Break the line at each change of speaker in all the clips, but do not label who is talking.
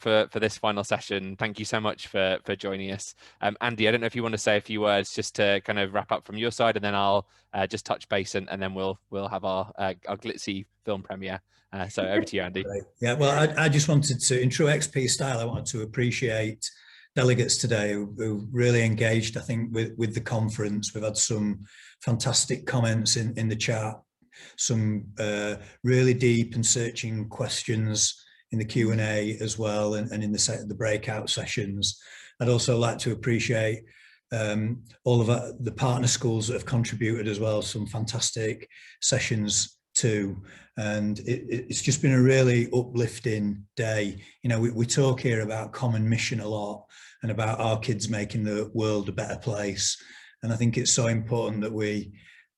for this final session. Thank you so much for joining us. Andy, I don't know if you want to say a few words just to kind of wrap up from your side, and then I'll just touch base, and then we'll have our glitzy film premiere. So over to you, Andy.
Right. Yeah, well, I just wanted to, in true XP style, I wanted to appreciate delegates today who really engaged, I think, with the conference. We've had some fantastic comments in the chat, some really deep and searching questions in the Q&A as well, and in the breakout sessions. I'd also like to appreciate all of the partner schools that have contributed as well, some fantastic sessions too. And it's just been a really uplifting day. You know, we talk here about common mission a lot and about our kids making the world a better place. And I think it's so important that we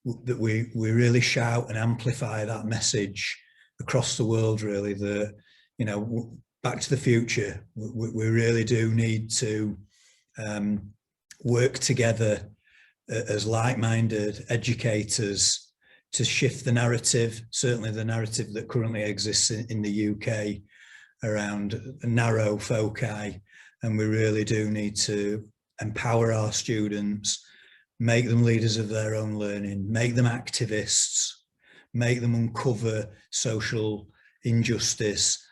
really shout and amplify that message across the world, really, that, you know, Back to the Future, we really do need to work together as like-minded educators to shift the narrative, certainly the narrative that currently exists in the UK around narrow foci. And we really do need to empower our students, make them leaders of their own learning, make them activists, make them uncover social injustice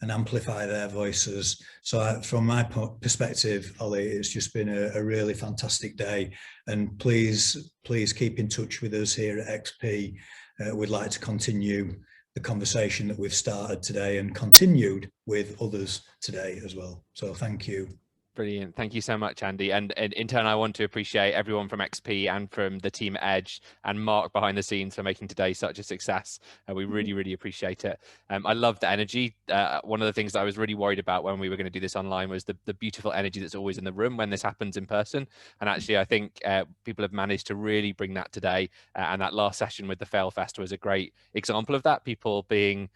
and amplify their voices. So from my perspective, Ollie, it's just been a really fantastic day. And please keep in touch with us here at XP. We'd like to continue the conversation that we've started today and continued with others today as well. So thank you.
Brilliant. Thank you so much, Andy. And in turn, I want to appreciate everyone from XP and from the team at Edge and Mark behind the scenes for making today such a success. We really, really appreciate it. I love the energy. One of the things that I was really worried about when we were going to do this online was the beautiful energy that's always in the room when this happens in person. And actually, I think people have managed to really bring that today. And that last session with the Failfest was a great example of that. People being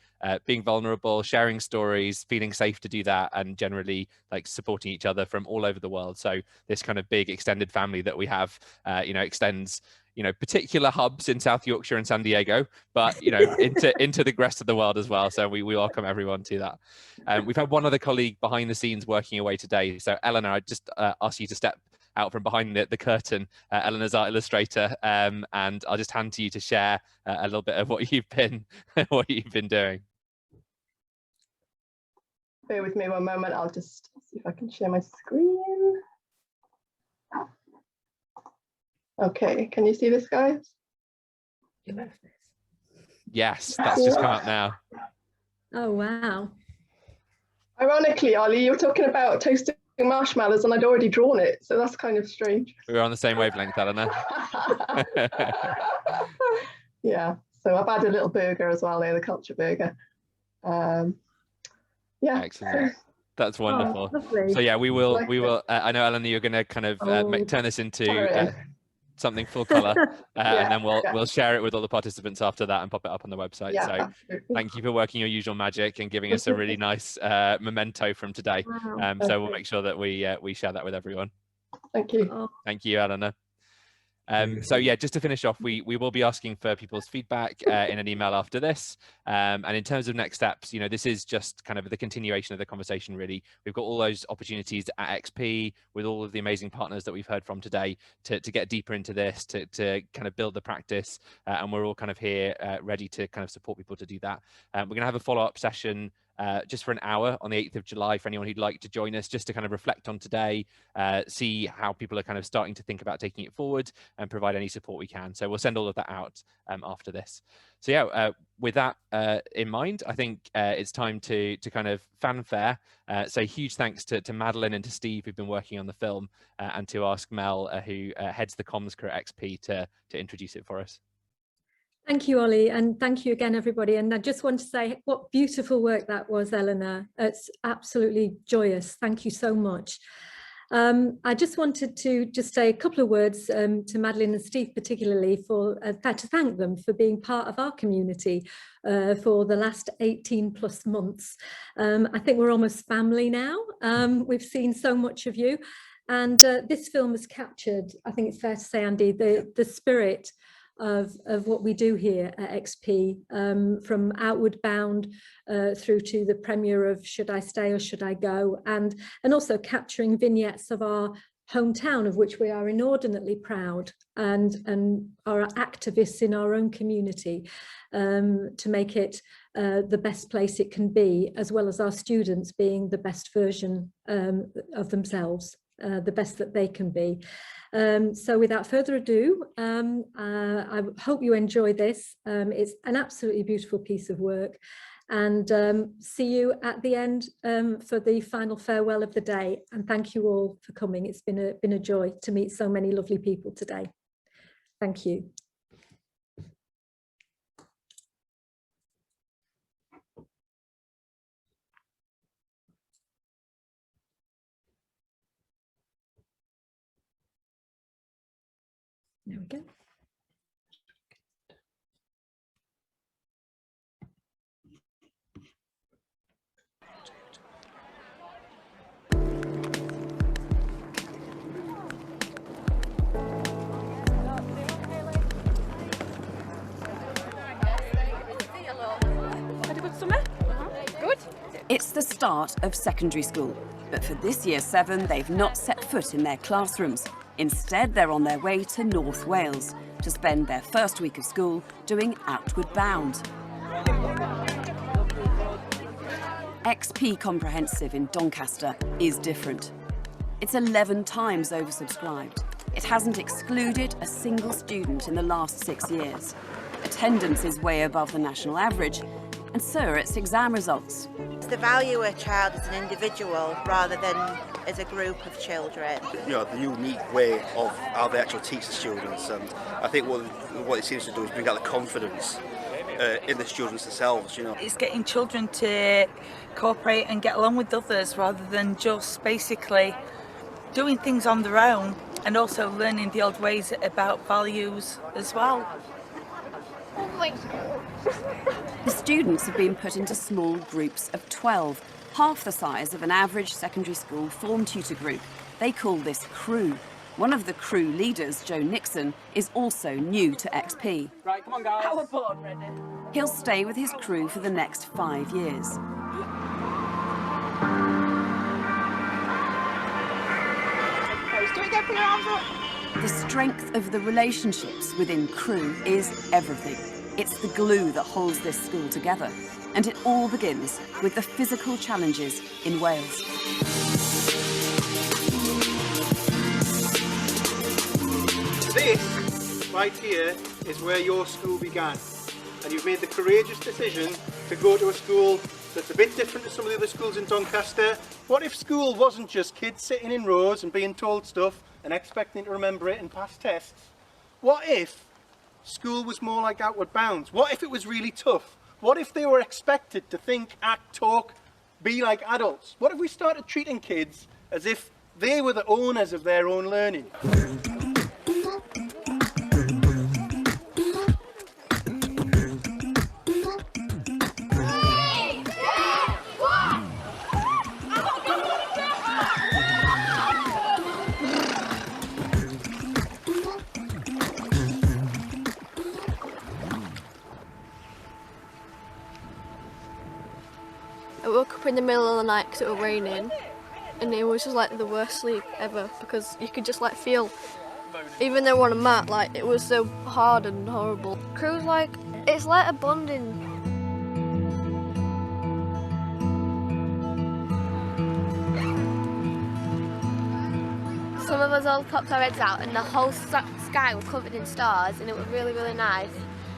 vulnerable, sharing stories, feeling safe to do that, and generally like supporting each other from all over the world. So this kind of big extended family that we have, you know, extends, you know, particular hubs in South Yorkshire and San Diego, but, you know, into the rest of the world as well. So we welcome everyone to that. We've had one other colleague behind the scenes working away today. So Eleanor, I just ask you to step out from behind the curtain. Eleanor's our illustrator, and I'll just hand to you to share a little bit of what you've been doing.
Bear with me one moment. I'll just see if I can share my screen. Okay, can you see this, guys?
Yes, that's just come up now.
Oh, wow.
Ironically, Ollie, you were talking about toasting marshmallows and I'd already drawn it, so that's kind of strange.
We were on the same wavelength, Eleanor.
Yeah, so I've added a little burger as well there, the culture burger. Yeah.
Excellent. That's wonderful.
Oh,
so yeah, we will. I know, Eleanor, you're going to kind of turn this into something full color, yeah, and then we'll share it with all the participants after that and pop it up on the website. Yeah, so absolutely. Thank you for working your usual magic and giving us a really nice memento from today. Wow. So we'll make sure that we share that with everyone.
Thank you.
Thank you, Eleanor. So yeah, just to finish off, we will be asking for people's feedback in an email after this. And in terms of next steps, you know, this is just kind of the continuation of the conversation, really. We've got all those opportunities at XP with all of the amazing partners that we've heard from today to get deeper into this, to kind of build the practice. And we're all kind of here ready to kind of support people to do that. We're going to have a follow-up session just for an hour on the 8th of July for anyone who'd like to join us, just to kind of reflect on today, see how people are kind of starting to think about taking it forward and provide any support we can. So we'll send all of that out after this. So yeah, with that in mind, I think it's time to kind of fanfare. So huge thanks to Madeline and to Steve who've been working on the film, and to ask Mel, who heads the comms crew at XP, to introduce it for us.
Thank you, Ollie, and thank you again, everybody. And I just want to say what beautiful work that was, Eleanor. It's absolutely joyous. Thank you so much. I just wanted to say a couple of words to Madeline and Steve, particularly to thank them for being part of our community for the last 18+ months. I think we're almost family now. We've seen so much of you, and this film has captured, I think it's fair to say, Andy, the spirit of what we do here at XP, from Outward Bound through to the premiere of Should I Stay or Should I Go, and also capturing vignettes of our hometown, of which we are inordinately proud, and are activists in our own community to make it the best place it can be, as well as our students being the best version of themselves, the best that they can be. So without further ado, I hope you enjoy this. It's an absolutely beautiful piece of work, and see you at the end for the final farewell of the day. And thank you all for coming. It's been a joy to meet so many lovely people today. Thank you. There we go.
It's the start of secondary school, but for this year 7, they've not set foot in their classrooms. Instead, they're on their way to North Wales to spend their first week of school doing Outward Bound. XP Comprehensive in Doncaster is different. It's 11 times oversubscribed. It hasn't excluded a single student in the last 6 years. Attendance is way above the national average, and so are its exam results.
To value a child as an individual rather than as a group of children.
You know, the unique way of how they actually teach the students, and I think what it seems to do is bring out the confidence in the students themselves, you know.
It's getting children to cooperate and get along with others rather than just basically doing things on their own, and also learning the old ways about values as well.
The students have been put into small groups of 12, half the size of an average secondary school form tutor group. They call this crew. One of the crew leaders, Joe Nixon, is also new to XP.
Right, come on guys.
Our board ready.
He'll stay with his crew for the next 5 years.
Do it again, put your arms up.
The strength of the relationships within crew is everything. It's the glue that holds this school together. And it all begins with the physical challenges in Wales.
This, right here, is where your school began. And you've made the courageous decision to go to a school that's a bit different to some of the other schools in Doncaster. What if school wasn't just kids sitting in rows and being told stuff and expecting to remember it and pass tests? What if school was more like Outward Bound? What if it was really tough? What if they were expected to think, act, talk, be like adults? What if we started treating kids as if they were the owners of their own learning?
I woke up in the middle of the night because it was raining, and it was just like the worst sleep ever, because you could just like feel, even though we're on a mat, like it was so hard and horrible. Crew's like, it's like a bonding. Some of us all popped our heads out and the whole sky was covered in stars, and it was really, really nice.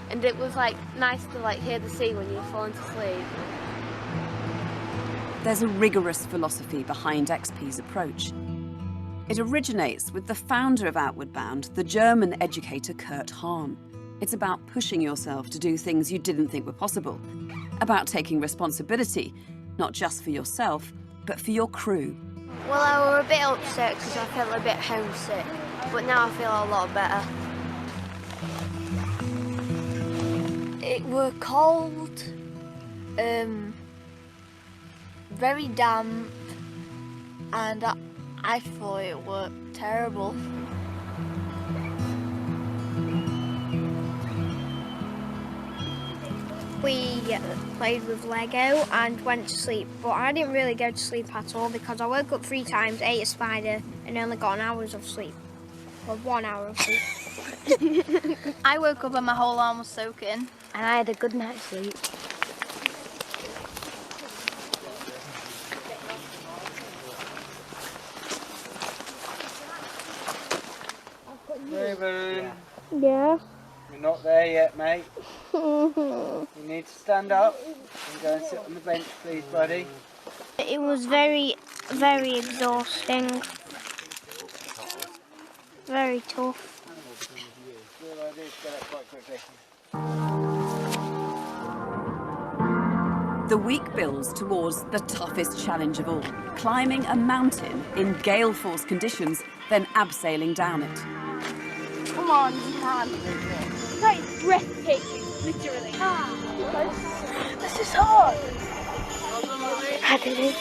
And it was like nice to like hear the sea when you're falling to sleep.
There's a rigorous philosophy behind XP's approach. It originates with the founder of Outward Bound, the German educator Kurt Hahn. It's about pushing yourself to do things you didn't think were possible, about taking responsibility, not just for yourself, but for your crew.
Well, I was a bit upset because I felt a bit homesick, but now I feel a lot better. It were cold, very damp, and I thought it were terrible.
We played with Lego and went to sleep, but I didn't really go to sleep at all because I woke up 3 times, ate a spider, and only got an hour of sleep. Well, 1 hour of sleep.
I woke up and my whole arm was soaking.
And I had a good night's sleep.
Raven.
Yeah.
You're not there yet, mate. You need to stand up and go and sit on the bench, please, buddy.
It was very, very exhausting. Very tough.
Good idea to get up quite quickly.
The week builds towards the toughest challenge of all, climbing a mountain in gale force conditions, then abseiling down it.
Come on, you can. That is breathtaking, literally. This is hard. I did it.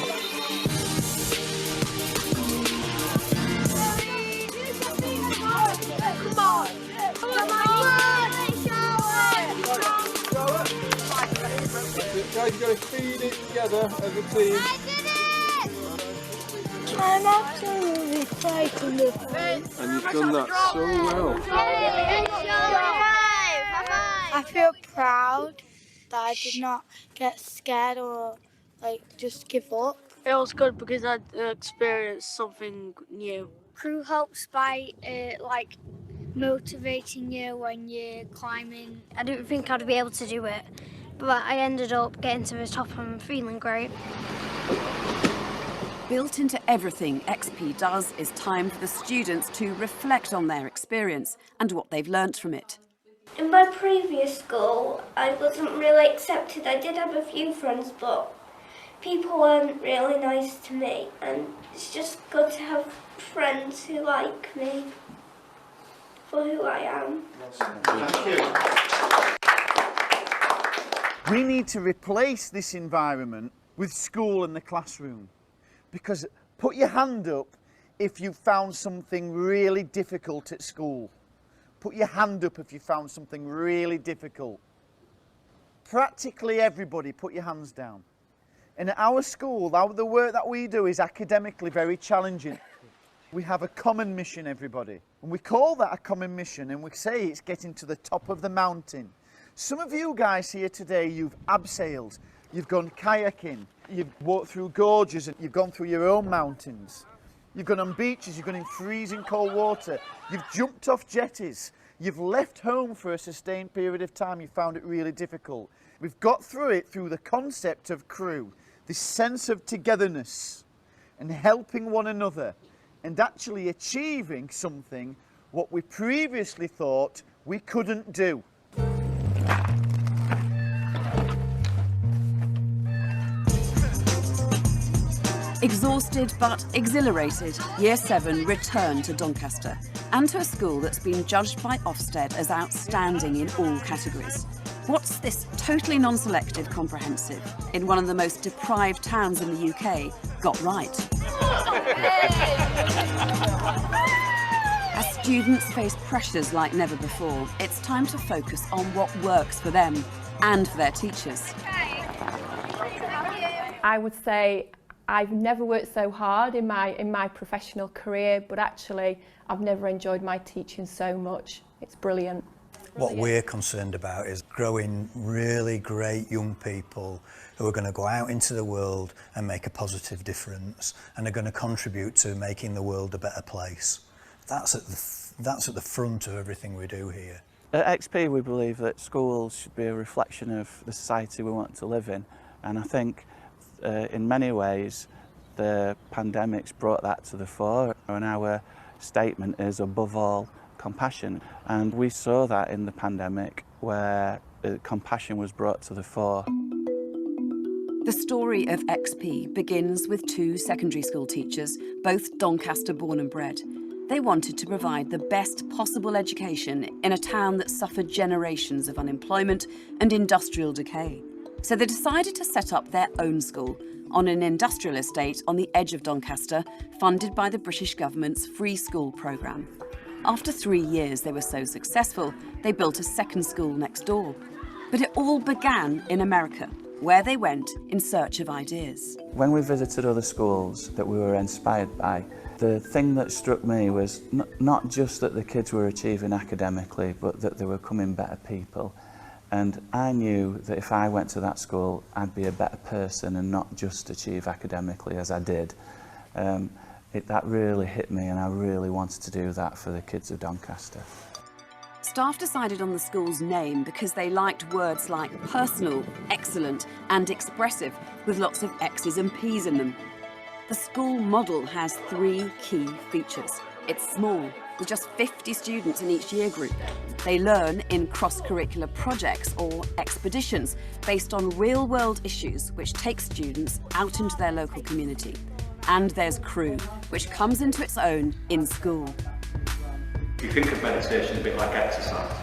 Come on.
Guys, you've got to feed it together as a team.
I did it! I'm absolutely frightened.
And you've done that so well.
I feel proud that I did not get scared or just give up.
It was good because I experienced something new.
Crew helps by motivating you when you're climbing. I didn't think I'd be able to do it, but I ended up getting to the top and feeling great.
Built into everything XP does is time for the students to reflect on their experience and what they've learnt from it.
In my previous school, I wasn't really accepted. I did have a few friends, but people weren't really nice to me, and it's just good to have friends who like me for who I am.
We need to replace this environment with school and the classroom, because put your hand up if you found something really difficult at school. Put your hand up if you found something really difficult. Practically everybody, put your hands down. And at our school, the work that we do is academically very challenging. We have a common mission, everybody. And we call that a common mission, and we say it's getting to the top of the mountain. Some of you guys here today, you've abseiled, you've gone kayaking, you've walked through gorges, and you've gone through your own mountains. You've gone on beaches, you've gone in freezing cold water, you've jumped off jetties, you've left home for a sustained period of time, you found it really difficult. We've got through it through the concept of crew, this sense of togetherness and helping one another and actually achieving something what we previously thought we couldn't do.
Exhausted but exhilarated, Year 7 returned to Doncaster and to a school that's been judged by Ofsted as outstanding in all categories. What's this totally non-selective comprehensive in one of the most deprived towns in the UK got right? As students face pressures like never before, it's time to focus on what works for them and for their teachers.
I would say I've never worked so hard in my professional career, but actually I've never enjoyed my teaching so much. It's brilliant.
What we're concerned about is growing really great young people who are going to go out into the world and make a positive difference and are going to contribute to making the world a better place. That's at the front of everything we do here.
At XP we believe that schools should be a reflection of the society we want to live in, and I think in many ways the pandemic's brought that to the fore, and our statement is above all compassion, and we saw that in the pandemic where compassion was brought to the fore.
The story of XP begins with 2 secondary school teachers, both Doncaster born and bred. They wanted to provide the best possible education in a town that suffered generations of unemployment and industrial decay. So they decided to set up their own school on an industrial estate on the edge of Doncaster, funded by the British government's Free School programme. After 3 years they were so successful, they built a second school next door. But it all began in America, where they went in search of ideas.
When we visited other schools that we were inspired by, the thing that struck me was not just that the kids were achieving academically, but that they were becoming better people. And I knew that if I went to that school, I'd be a better person and not just achieve academically as I did. That really hit me, and I really wanted to do that for the kids of Doncaster.
Staff decided on the school's name because they liked words like personal, excellent and expressive, with lots of X's and P's in them. The school model has 3 key features. It's small, with just 50 students in each year group. They learn in cross-curricular projects or expeditions based on real-world issues which take students out into their local community. And there's Crew, which comes into its own in school.
You think of meditation a bit like exercise,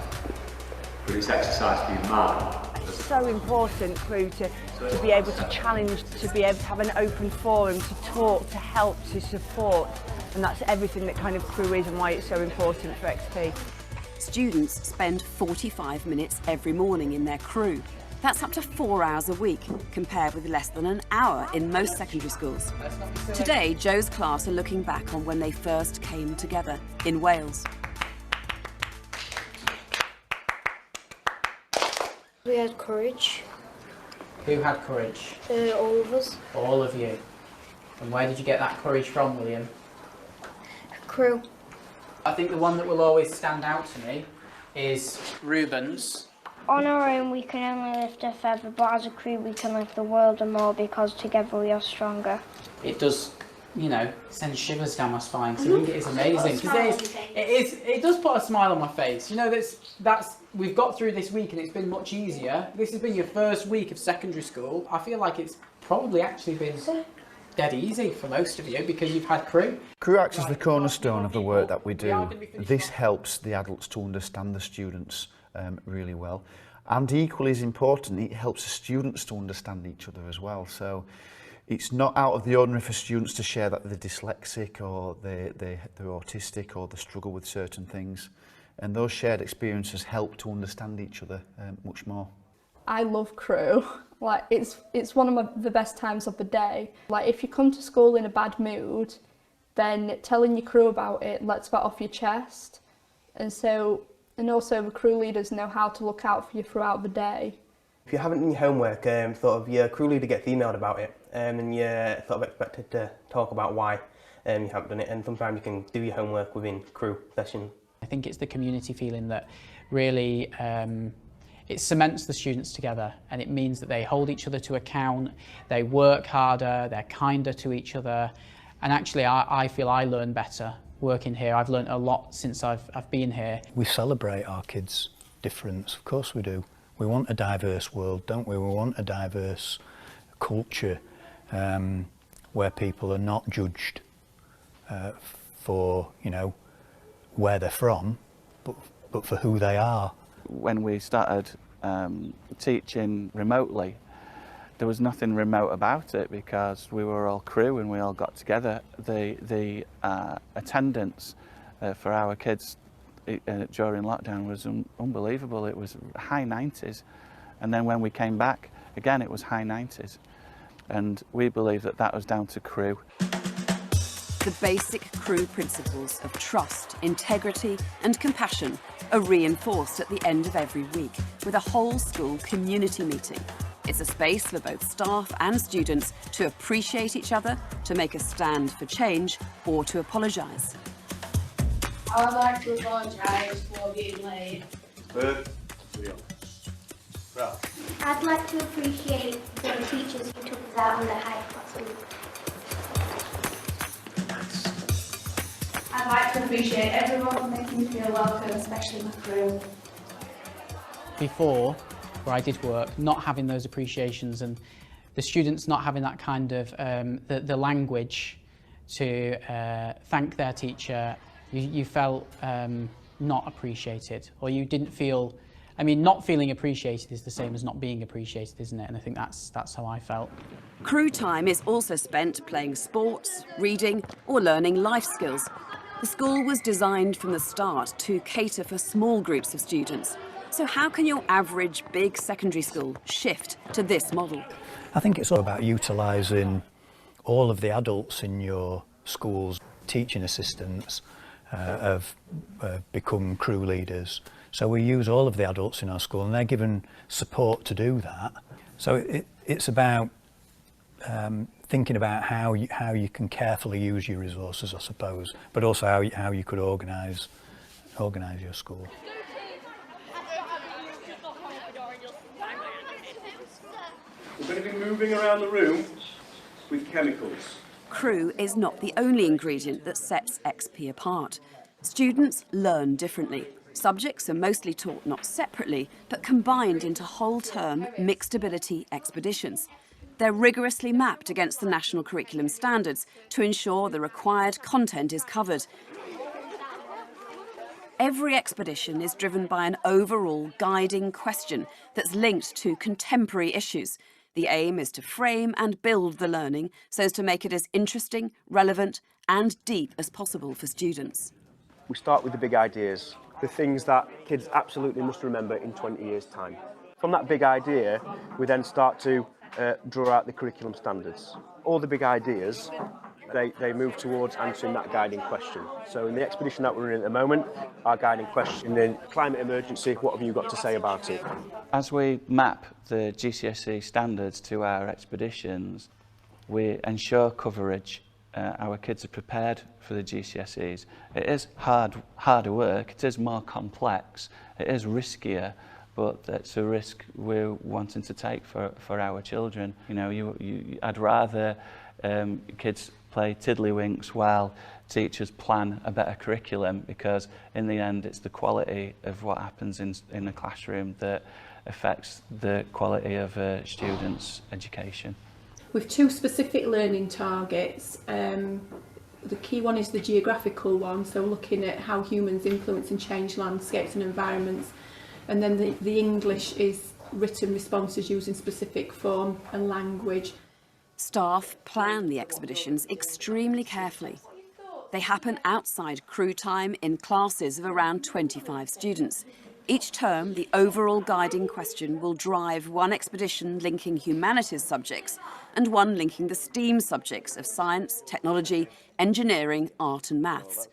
but it's exercise for your mind.
It's so important, Crew, to be able to challenge, to be able to have an open forum, to talk, to help, to support. And that's everything that kind of Crew is and why it's so important for XP.
Students spend 45 minutes every morning in their Crew. That's up to 4 hours a week, compared with less than an hour in most secondary schools. Today, Joe's class are looking back on when they first came together in Wales.
We had courage.
Who had courage?
All of us.
All of you. And where did you get that courage from, William?
Crew.
I think the one that will always stand out to me is Reuben's.
On our own we can only lift a feather, but as a crew we can lift the world and more because together we are stronger.
It does, you know, send shivers down my spine, so I think it is amazing. Because it does put a smile on my face. You know, we've got through this week and it's been much easier. This has been your first week of secondary school. I feel like it's probably actually been dead easy for most of you because you've had Crew.
Crew acts as the cornerstone of the work that we do. This helps the adults to understand the students really well. And equally as important, it helps the students to understand each other as well. So it's not out of the ordinary for students to share that they're dyslexic or they're autistic or they struggle with certain things. And those shared experiences help to understand each other much more.
I love Crew. Like it's one of the best times of the day. Like if you come to school in a bad mood, then telling your crew about it lets that off your chest. And also the crew leaders know how to look out for you throughout the day.
If you haven't done your homework, sort of your crew leader gets emailed about it, and you're sort of expected to talk about why you haven't done it. And sometimes you can do your homework within Crew session.
I think it's the community feeling that really it cements the students together, and it means that they hold each other to account, they work harder, they're kinder to each other, and actually I feel I learn better working here. I've learned a lot since I've been here.
We celebrate our kids' difference, of course we do. We want a diverse world, don't we? We want a diverse culture where people are not judged for, you know, where they're from, but for who they are.
When we started teaching remotely, there was nothing remote about it because we were all Crew and we all got together. The attendance for our kids during lockdown was unbelievable. It was high 90s, and then when we came back again it was high 90s, and we believe that that was down to Crew.
The basic Crew principles of trust, integrity and compassion are reinforced at the end of every week with a whole school community meeting. It's a space for both staff and students to appreciate each other, to make a stand for change or to apologise.
I would like to apologise for being late.
I'd like to appreciate the teachers who took us out on the hike last week.
I'd like to appreciate everyone for making me feel welcome, especially my Crew.
Before, where I did work, not having those appreciations and the students not having that kind of the language to thank their teacher, you felt not appreciated, or you didn't feel. I mean, not feeling appreciated is the same as not being appreciated, isn't it? And I think that's how I felt.
Crew time is also spent playing sports, reading or learning life skills. The school was designed from the start to cater for small groups of students, So how can your average big secondary school shift to this model?
I think it's all about utilising all of the adults in your schools. Teaching assistants have become crew leaders. So we use all of the adults in our school and they're given support to do that. So it's about thinking about how you can carefully use your resources, I suppose, but also how you could organise your school.
We're going to be moving around the room with chemicals.
Crew is not the only ingredient that sets XP apart. Students learn differently. Subjects are mostly taught not separately, but combined into whole-term mixed ability expeditions. They're rigorously mapped against the national curriculum standards to ensure the required content is covered. Every expedition is driven by an overall guiding question that's linked to contemporary issues. The aim is to frame and build the learning so as to make it as interesting, relevant and deep as possible for students.
We start with the big ideas, the things that kids absolutely must remember in 20 years' time. From that big idea, we then start to draw out the curriculum standards. All the big ideas, they move towards answering that guiding question. So in the expedition that we're in at the moment, our guiding question in climate emergency, what have you got to say about it?
As we map the GCSE standards to our expeditions, we ensure coverage. Our kids are prepared for the GCSEs. It is harder work, it is more complex, it is riskier, but it's a risk we're wanting to take for our children. You know, I'd rather kids play tiddlywinks while teachers plan a better curriculum, because in the end it's the quality of what happens in the classroom that affects the quality of a student's education.
With two specific learning targets. The key one is the geographical one, so looking at how humans influence and change landscapes and environments. And then the English is written responses using specific form and language.
Staff plan the expeditions extremely carefully. They happen outside crew time in classes of around 25 students. Each term, the overall guiding question will drive one expedition linking humanities subjects and one linking the STEAM subjects of science, technology, engineering, art and maths.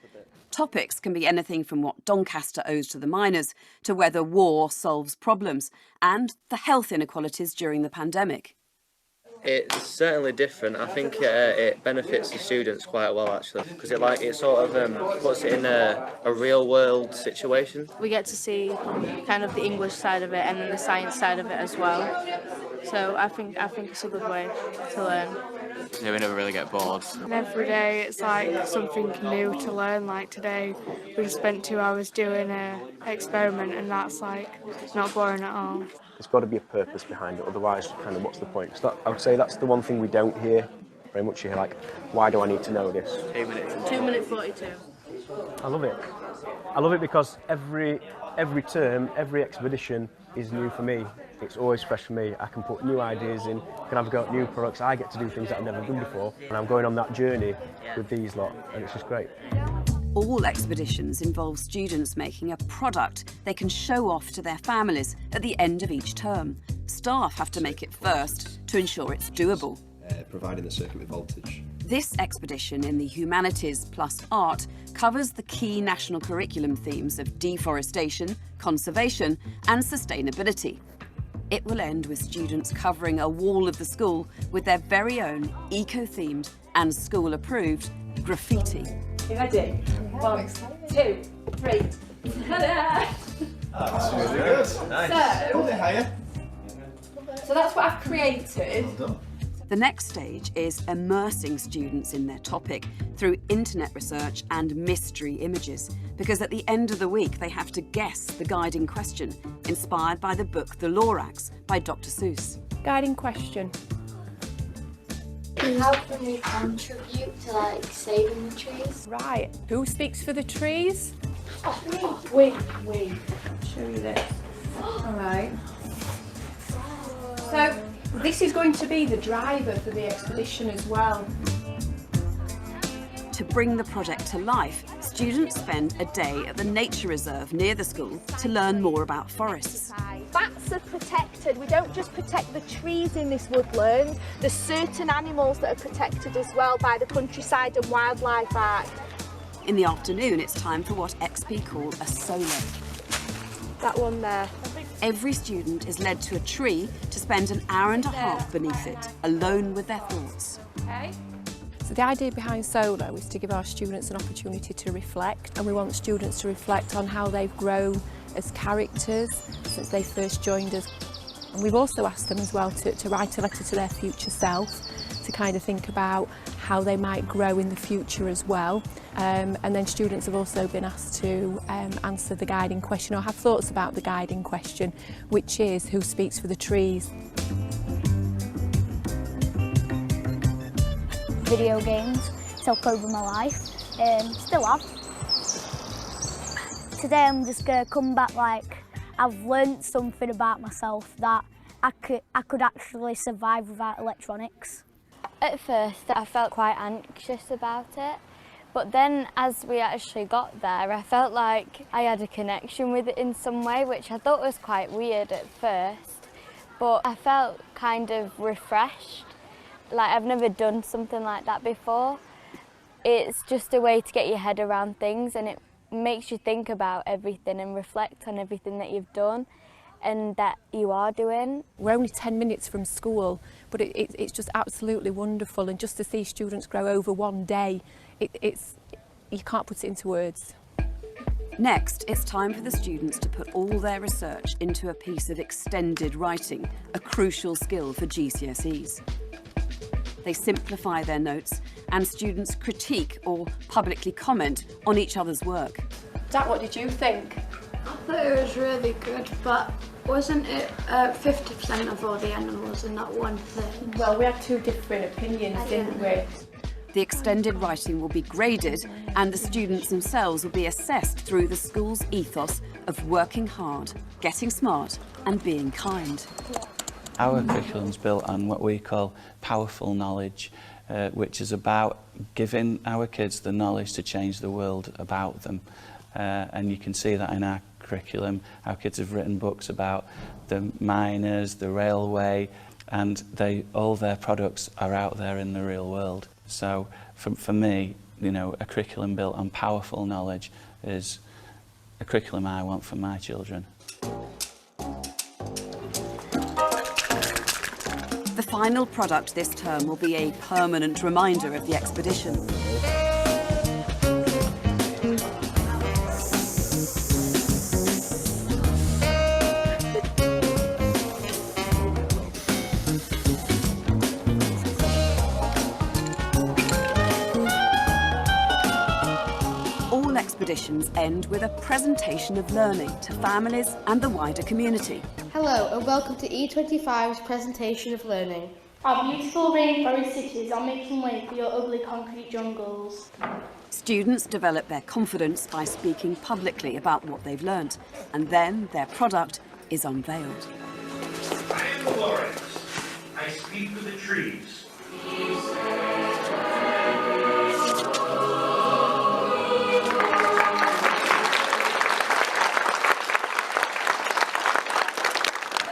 Topics can be anything from what Doncaster owes to the miners to whether war solves problems and the health inequalities during the pandemic.
It's certainly different. I think it benefits the students quite well, actually, because it sort of puts it in a real world situation.
We get to see kind of the English side of it and then the science side of it as well. So I think it's a good way to learn.
Yeah, we never really get bored.
And every day it's like something new to learn. Like today we just spent 2 hours doing an experiment and that's like not boring at all.
There's got to be a purpose behind it, otherwise kind of what's the point? I would say that's the one thing we don't hear very much here, like, why do I need to know this?
2 minutes 42.
I love it. I love it because every term, every expedition is new for me. It's always fresh for me. I can put new ideas in, I've got new products, I get to do things that I've never done before, and I'm going on that journey with these lot, and it's just great.
All expeditions involve students making a product they can show off to their families at the end of each term. Staff have to make it first to ensure it's doable.
Providing the circuit with voltage.
This expedition in the Humanities plus Art covers the key national curriculum themes of deforestation, conservation and sustainability. It will end with students covering a wall of the school with their very own eco-themed and school-approved graffiti.
You ready? 1, 2, 3. Ta-da!
That's really good. Nice.
So,
a bit higher.
So that's what I've created.
Well done.
The next stage is immersing students in their topic through internet research and mystery images, because at the end of the week they have to guess the guiding question, inspired by the book The Lorax by Dr. Seuss.
Guiding question.
How can we contribute to like saving the trees?
Right, who speaks for the trees?
We.
I'll show you this. Alright. So, this is going to be the driver for the expedition as well.
To bring the project to life, Students spend a day at the nature reserve near the school to learn more about forests.
Bats are protected. We don't just protect the trees in this woodland. There's certain animals that are protected as well by the Countryside and Wildlife Act.
In the afternoon, it's time for what XP call a solo.
That one there.
Every student is led to a tree to spend an hour and a half beneath it, alone with their thoughts.
Okay.
So the idea behind Solo is to give our students an opportunity to reflect, and we want students to reflect on how they've grown as characters since they first joined us. And we've also asked them as well to write a letter to their future self, to kind of think about how they might grow in the future as well. And then students have also been asked to answer the guiding question, or have thoughts about the guiding question, which is, who speaks for the trees?
Video games took over my life, still have. Today I'm just going to come back like I've learnt something about myself, that I could actually survive without electronics.
At first I felt quite anxious about it, but then as we actually got there I felt like I had a connection with it in some way, which I thought was quite weird at first, but I felt kind of refreshed. Like, I've never done something like that before. It's just a way to get your head around things, and it makes you think about everything and reflect on everything that you've done and that you are doing.
We're only 10 minutes from school, but it's just absolutely wonderful, and just to see students grow over one day, you can't put it into words.
Next, it's time for the students to put all their research into a piece of extended writing, a crucial skill for GCSEs. They simplify their notes, and students critique or publicly comment on each other's work.
Jack, what did you think?
I thought it was really good, but wasn't it 50% of all the animals and not one thing?
Well, we had two different opinions, didn't we?
The extended writing will be graded, and the students themselves will be assessed through the school's ethos of working hard, getting smart, and being kind.
Our curriculum's built on what we call powerful knowledge, which is about giving our kids the knowledge to change the world about them. And you can see that in our curriculum. Our kids have written books about the miners, the railway, and all their products are out there in the real world. So for me, you know, a curriculum built on powerful knowledge is a curriculum I want for my children.
The final product this term will be a permanent reminder of the expedition. All expeditions end with a presentation of learning to families and the wider community.
Hello and welcome to E25's presentation of learning.
Our beautiful rainforest cities are making way for your ugly concrete jungles.
Students develop their confidence by speaking publicly about what they've learnt, and then their product is unveiled.
I am Lawrence. I speak for the trees.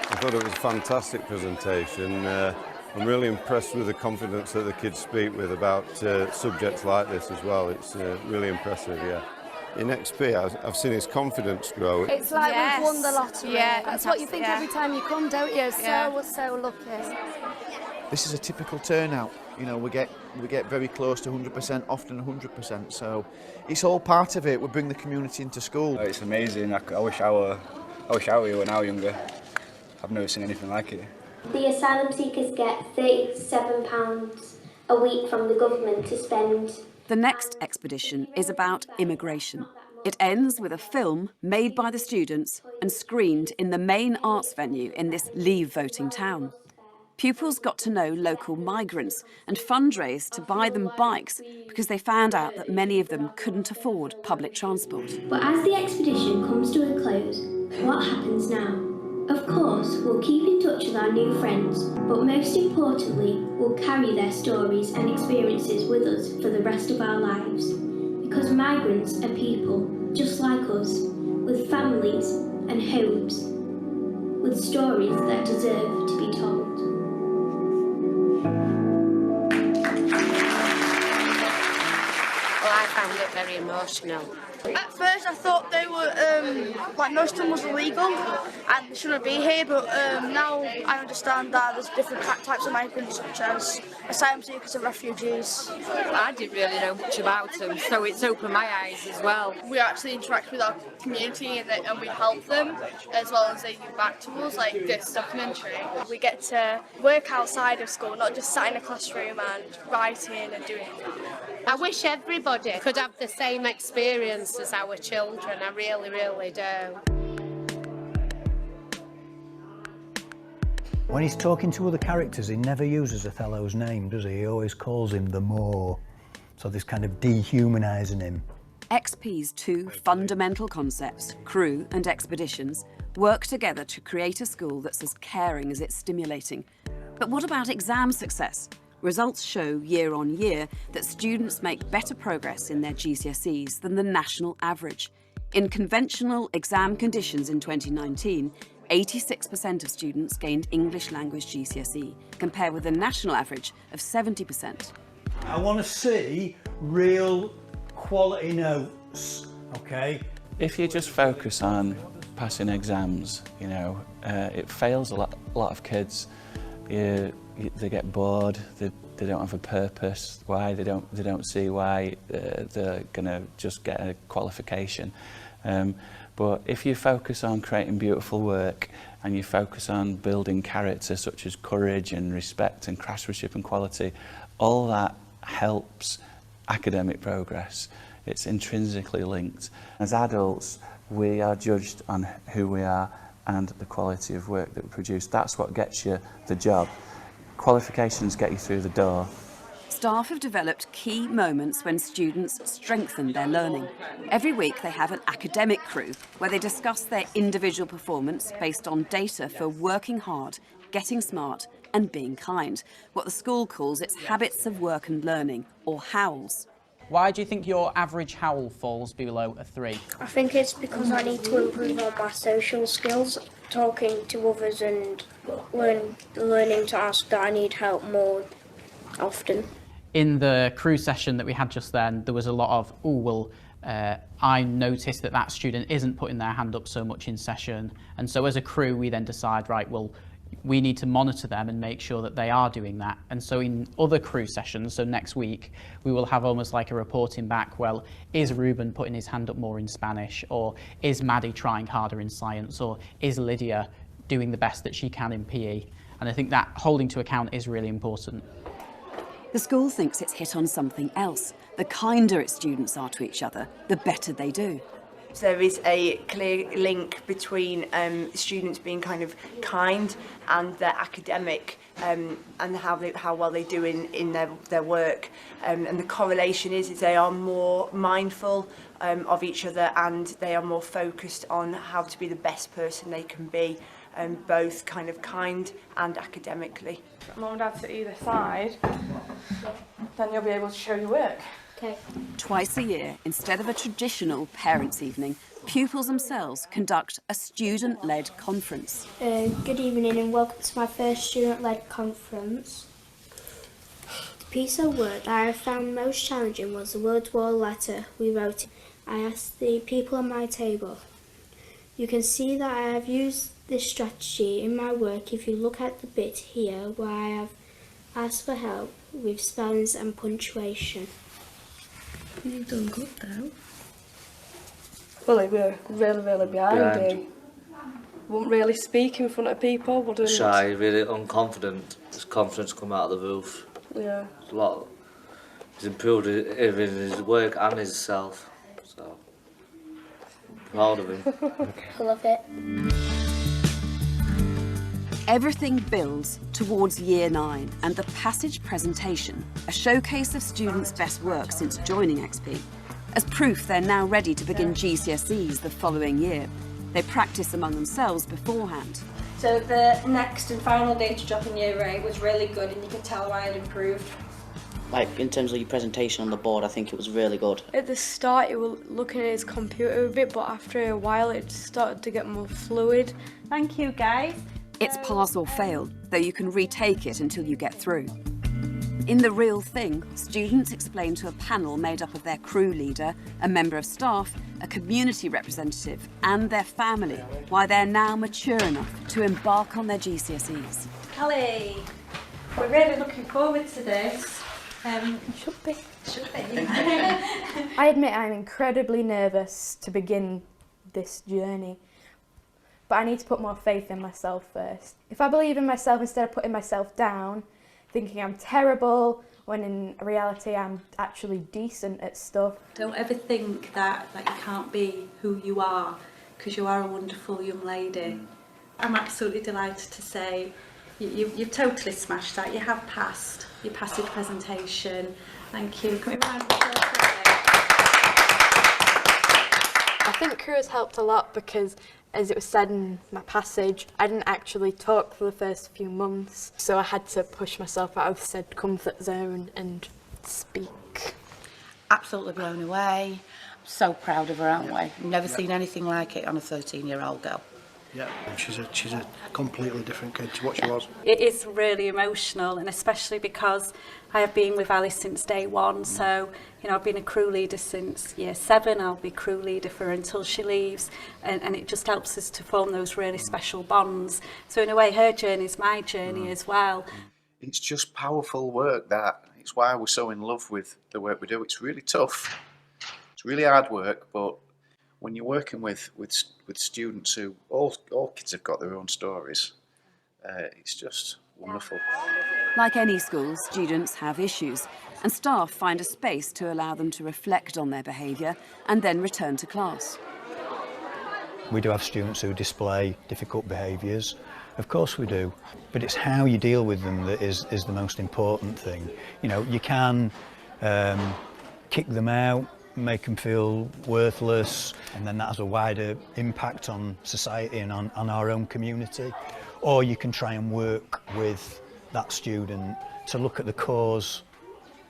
I thought it was a fantastic presentation. I'm really impressed with the confidence that the kids speak with about subjects like this as well. It's really impressive, yeah. In XP, I've seen his confidence grow.
It's like we've won the lottery.
Yeah,
that's what you think every time you come, don't you? So lucky.
This is a typical turnout. You know, we get very close to 100%, often 100%. So it's all part of it. We bring the community into school.
It's amazing. I wish I were here when I was younger. I've never seen anything like it.
The asylum seekers get £37 a week from the government to spend.
The next expedition is about immigration. It ends with a film made by the students and screened in the main arts venue in this Leave voting town. Pupils got to know local migrants and fundraised to buy them bikes because they found out that many of them couldn't afford public transport.
But as the expedition comes to a close, what happens now? Of course, we'll keep in touch with our new friends, but most importantly, we'll carry their stories and experiences with us for the rest of our lives. because migrants are people just like us, with families and homes, with stories that deserve to be told.
Well, I found it very emotional.
At first I thought they were, like most of them was illegal and they shouldn't be here, but now I understand that there's different types of migrants such as asylum seekers and refugees.
I didn't really know much about them, so it's opened my eyes as well.
We actually interact with our community and we help them as well as they give back to us, like this documentary. We get to work outside of school, not just sat in a classroom and writing and doing.
I wish everybody could have the same experience as our children. I really, really do.
When he's talking to other characters, he never uses Othello's name, does he? He always calls him the Moor. So this kind of dehumanising him.
XP's two fundamental concepts, crew and expeditions, work together to create a school that's as caring as it's stimulating. But what about exam success? Results show year on year that students make better progress in their GCSEs than the national average. In conventional exam conditions in 2019, 86% of students gained English language GCSE, compared with the national average of 70%.
I want to see real quality notes, okay?
If you just focus on passing exams, you know, it fails a lot of kids. They get bored, they don't have a purpose, why they don't see why they're going to just get a qualification. But if you focus on creating beautiful work and you focus on building character such as courage and respect and craftsmanship and quality, all that helps academic progress. It's intrinsically linked. As adults, we are judged on who we are and the quality of work that we produce. That's what gets you the job. Qualifications get you through the door.
Staff have developed key moments when students strengthen their learning. Every week they have an academic crew where they discuss their individual performance based on data for working hard, getting smart and being kind, what the school calls its habits of work and learning, or HOWLs.
Why do you think your average HOWL falls below a 3?
I think it's because I need to improve on my social skills, talking to others and learning to ask that I need help more often.
In the crew session that we had just then, there was a lot of, I noticed that student isn't putting their hand up so much in session. And so as a crew, we then decide, right, well, we need to monitor them and make sure that they are doing that. And so in other crew sessions, so next week, we will have almost like a reporting back, well, is Ruben putting his hand up more in Spanish? Or is Maddie trying harder in science? Or is Lydia doing the best that she can in PE? And I think that holding to account is really important.
The school thinks it's hit on something else. The kinder its students are to each other, the better they do.
There is a clear link between students being kind of kind and their academic and how well they do in their work. And the correlation is they are more mindful of each other and they are more focused on how to be the best person they can be, both kind of kind and academically.
Mum and Dad sit either side, then you'll be able to show your work.
Okay. Twice a year, instead of a traditional parents' evening, pupils themselves conduct a student-led conference.
Good evening and welcome to my first student-led conference. The piece of work that I found most challenging was the World War letter we wrote. I asked the people on my table. You can see that I have used this strategy in my work if you look at the bit here where I have asked for help with spellings and punctuation. You've done good though.
Well, we were really behind him. Wouldn't really speak in front of people, wouldn't
shy, really unconfident. His confidence come out of the roof.
Yeah.
A lot. He's improved in his work and his self. So proud of him.
I love it.
Everything builds towards Year 9 and the Passage presentation, a showcase of students' best work since joining XP. As proof, they're now ready to begin GCSEs the following year. They practice among themselves beforehand.
So the next and final data drop in Year 8 was really good and you could tell why I'd improved.
Like, in terms of your presentation on the board, I think it was really good.
At the start, you were looking at his computer a bit, but after a while, it started to get more fluid.
Thank you, guys.
It's pass or fail, though you can retake it until you get through. In The Real Thing, students explain to a panel made up of their crew leader, a member of staff, a community representative and their family why they're now mature enough to embark on their GCSEs.
Kelly, we're really looking forward to this.
Should be.
I admit I'm incredibly nervous to begin this journey, but I need to put more faith in myself first. If I believe in myself instead of putting myself down, thinking I'm terrible, when in reality I'm actually decent at stuff.
Don't ever think that you can't be who you are, because you are a wonderful young lady. I'm absolutely delighted to say you've totally smashed that. You have passed your passage presentation. Thank you. Can we round of applause for it?
I think crew has helped a lot because, as it was said in my passage, I didn't actually talk for the first few months, so I had to push myself out of said comfort zone and speak.
Absolutely blown away. So proud of her, aren't we? Never seen anything like it on a 13-year-old girl.
Yeah, she's a completely different kid to what she was.
It is really emotional, and especially because I have been with Alice since day one. So, you know, I've been a crew leader since year 7. I'll be crew leader for her until she leaves, and it just helps us to form those really special bonds. So in a way, her journey is my journey as well.
It's just powerful work, that. It's why we're so in love with the work we do. It's really tough. It's really hard work, but when you're working with students who, all kids have got their own stories, it's just wonderful.
Like any school, students have issues, and staff find a space to allow them to reflect on their behaviour and then return to class.
We do have students who display difficult behaviours, of course we do, but it's how you deal with them that is the most important thing. You know, you can kick them out, make them feel worthless, and then that has a wider impact on society and on our own community. Or you can try and work with that student to look at the cause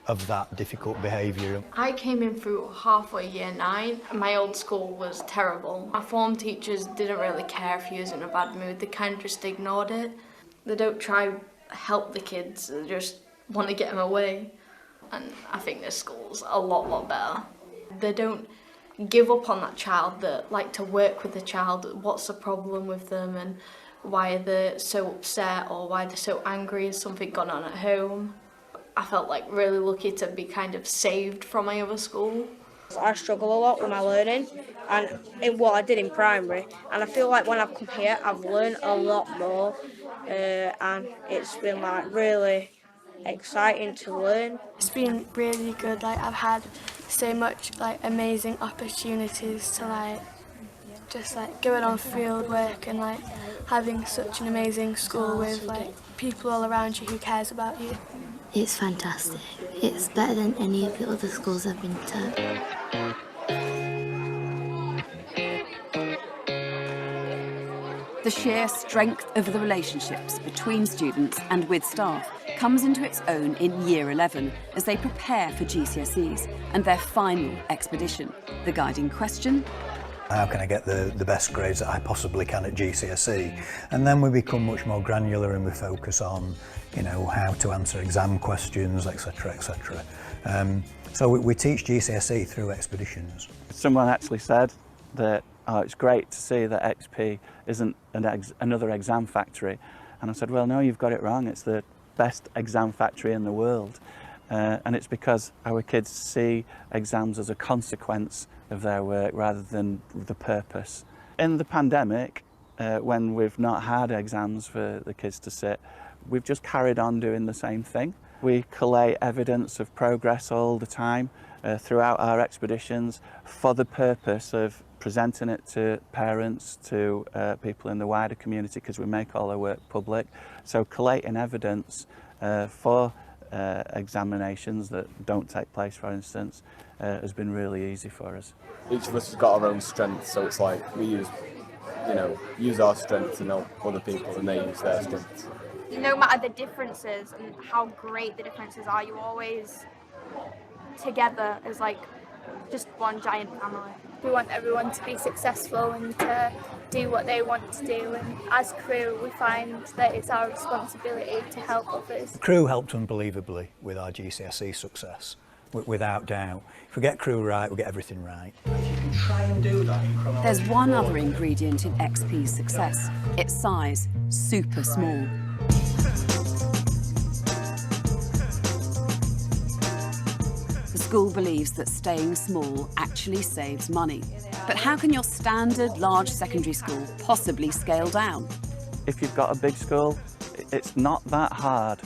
of that difficult behaviour.
I came in through halfway year 9. My old school was terrible. My form teachers didn't really care if you was in a bad mood, they kind of just ignored it. They don't try to help the kids, they just want to get them away. And I think this school's a lot better. They don't give up on that child, they like to work with the child, what's the problem with them and why they're so upset or why they're so angry, has something gone on at home. I felt like really lucky to be kind of saved from my other school.
I struggle a lot with my learning and in what I did in primary, and I feel like when I've come here I've learned a lot more and it's been like really exciting to learn.
It's been really good. Like, I've had so much like amazing opportunities to like just like going on field work and like having such an amazing school with like people all around you who cares about you.
It's fantastic. It's better than any of the other schools I've been to.
The sheer strength of the relationships between students and with staff comes into its own in Year 11 as they prepare for GCSEs and their final expedition. The guiding question:
how can I get the best grades that I possibly can at GCSE? And then we become much more granular and we focus on, you know, how to answer exam questions, etc, etc. So we teach GCSE through expeditions.
Someone actually said that, oh, it's great to see that XP isn't another exam factory. And I said, well, no, you've got it wrong. It's the best exam factory in the world. And it's because our kids see exams as a consequence of their work rather than the purpose. In the pandemic, when we've not had exams for the kids to sit, we've just carried on doing the same thing. We collate evidence of progress all the time throughout our expeditions for the purpose of presenting it to parents, to people in the wider community, because we make all our work public. So collating evidence for examinations that don't take place, for instance, has been really easy for us.
Each of us has got our own strengths, so it's like we use our strengths to help other people and they use their strengths.
No matter the differences and how great the differences are, you always
together as like just one giant family. We want everyone to be successful and to do what they want to do, and as crew we find that it's our responsibility to help others.
The crew helped unbelievably with our GCSE success, without doubt. If we get crew right, we get everything right. You can try and do that in chronology.
There's one other ingredient in XP's success. Its size, super small. The school believes that staying small actually saves money. But how can your standard large secondary school possibly scale down?
If you've got a big school, it's not that hard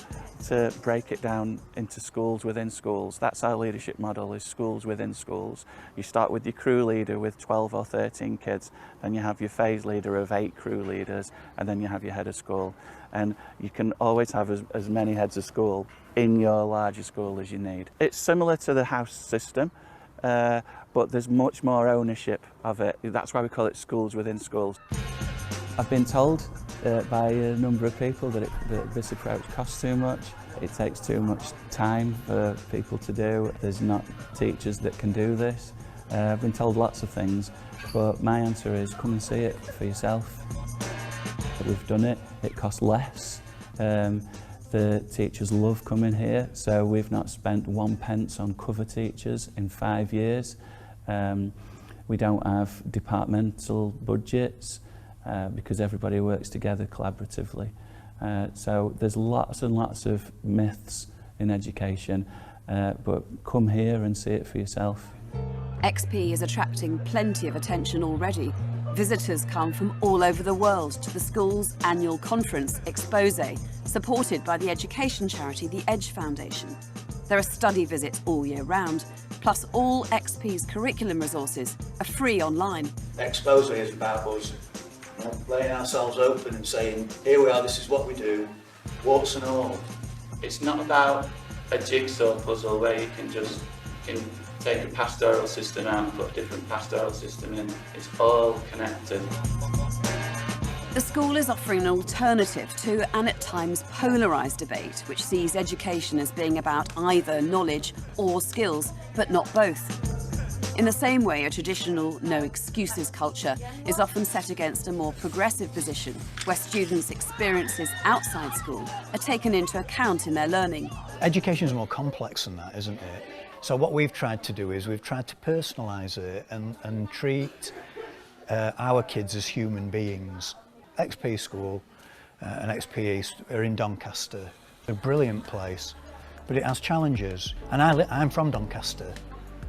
to break it down into schools within schools. That's our leadership model, is schools within schools. You start with your crew leader with 12 or 13 kids, then you have your phase leader of 8 crew leaders, and then you have your head of school. And you can always have as many heads of school in your larger school as you need. It's similar to the house system, but there's much more ownership of it. That's why we call it schools within schools. I've been told by a number of people that this approach costs too much. It takes too much time for people to do. There's not teachers that can do this. I've been told lots of things, but my answer is come and see it for yourself. We've done it, it costs less. The teachers love coming here, so we've not spent 1 pence on cover teachers in 5 years. We don't have departmental budgets because everybody works together collaboratively. So there's lots and lots of myths in education, but come here and see it for yourself.
XP is attracting plenty of attention already. Visitors come from all over the world to the school's annual conference, Expose, supported by the education charity The Edge Foundation. There are study visits all year round, plus all XP's curriculum resources are free online.
Expose is about us laying ourselves open and saying, here we are, this is what we do, warts and all.
It's not about a jigsaw puzzle where you can just take a pastoral system out and put a different pastoral system in. It's all connected.
The school is offering an alternative to an at times polarised debate, which sees education as being about either knowledge or skills, but not both. In the same way, a traditional no excuses culture is often set against a more progressive position, where students' experiences outside school are taken into account in their learning.
Education is more complex than that, isn't it? So what we've tried to do is we've tried to personalise it and treat our kids as human beings. XP School and XP East are in Doncaster. They're a brilliant place, but it has challenges. And I'm from Doncaster,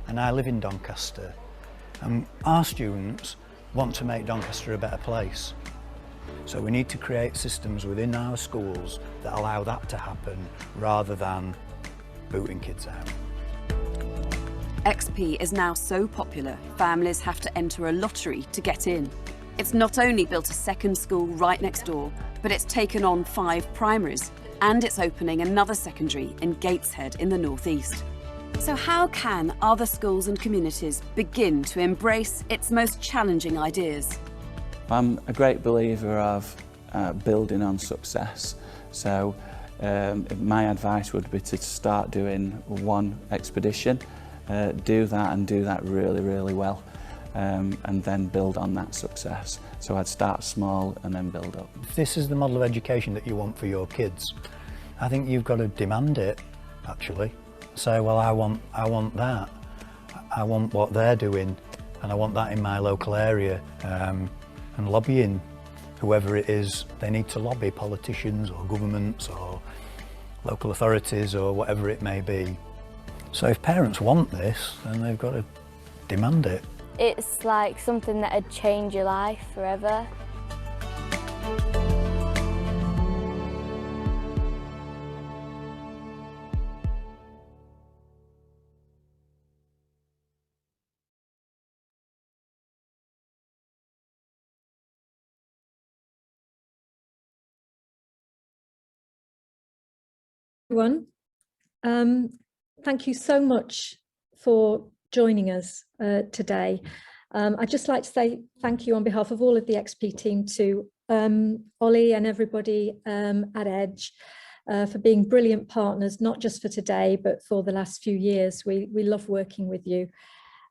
and I live in Doncaster. And our students want to make Doncaster a better place. So we need to create systems within our schools that allow that to happen, rather than booting kids out.
XP is now so popular, families have to enter a lottery to get in. It's not only built a second school right next door, but it's taken on 5 primaries, and it's opening another secondary in Gateshead in the northeast. So how can other schools and communities begin to embrace its most challenging ideas?
I'm a great believer of building on success. So my advice would be to start doing one expedition, do that and do that really, really well. And then build on that success. So I'd start small and then build up.
If this is the model of education that you want for your kids, I think you've got to demand it, actually. Say, well, I want that. I want what they're doing, and I want that in my local area. And lobbying, whoever it is, they need to lobby politicians or governments or local authorities or whatever it may be. So if parents want this, then they've got to demand it.
It's like something that would change your life forever.
Everyone, thank you so much for joining us today. I'd just like to say thank you on behalf of all of the XP team to Ollie and everybody at Edge. for being brilliant partners, not just for today, but for the last few years. We love working with you.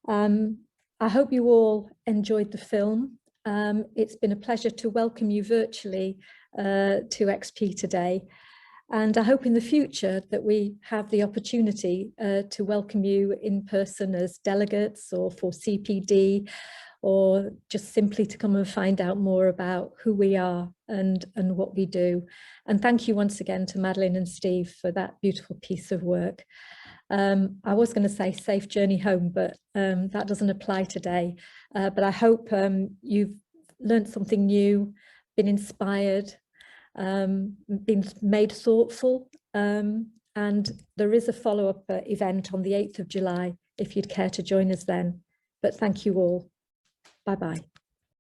I hope you all enjoyed the film. It's been a pleasure to welcome you virtually to XP today. And I hope in the future that we have the opportunity to welcome you in person as delegates or for CPD, or just simply to come and find out more about who we are and what we do. And thank you once again to Madeline and Steve for that beautiful piece of work. I was going to say safe journey home, but that doesn't apply today. But I hope you've learned something new, been inspired, been made thoughtful, and there is a follow-up event on the 8th of July if you'd care to join us then. But thank you all. Bye-bye.